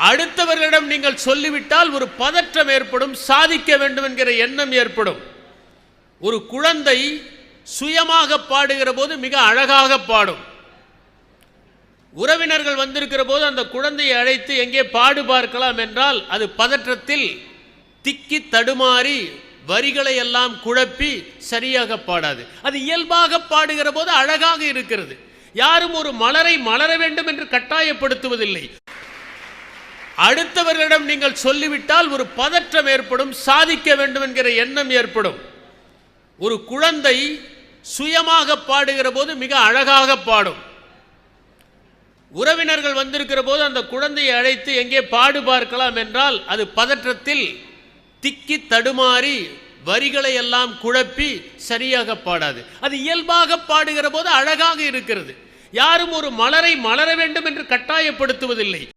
அடுத்தவர்களிடம் நீங்கள் சொல்லிவிட்டால் ஒரு பதற்றம் ஏற்படும், சாதிக்க வேண்டும் என்கிற எண்ணம் ஏற்படும். ஒரு குழந்தை சுயமாக பாடுகிற போது மிக அழகாக பாடும். உறவினர்கள் வந்திருக்கிற போது அந்த குழந்தையை அழைத்து எங்கே பாடு பார்க்கலாம் என்றால் அது பதற்றத்தில் திக்கி தடுமாறி வரிகளை எல்லாம் குழப்பி சரியாக பாடாது. அது இயல்பாக பாடுகிற போது அழகாக இருக்கிறது. யாரும் ஒரு மலரை மலர வேண்டும் என்று கட்டாயப்படுத்துவதில்லை. அடுத்தவர்களிடம் நீங்கள் சொல்லிவிட்டால் ஒரு பதற்றம் ஏற்படும், சாதிக்க வேண்டும் என்கிற எண்ணம் ஏற்படும். ஒரு குழந்தை சுயமாக பாடுகிற போது மிக அழகாக பாடும். உறவினர்கள் வந்திருக்கிற போது அந்த குழந்தையை அழைத்து எங்கே பாடு பார்க்கலாம் என்றால் அது பதற்றத்தில் திக்கி தடுமாறி வரிகளை எல்லாம் குழப்பி சரியாக பாடாது. அது இயல்பாக பாடுகிற போது அழகாக இருக்கிறது. யாரும் ஒரு மலரை மலர வேண்டும் என்று கட்டாயப்படுத்துவதில்லை.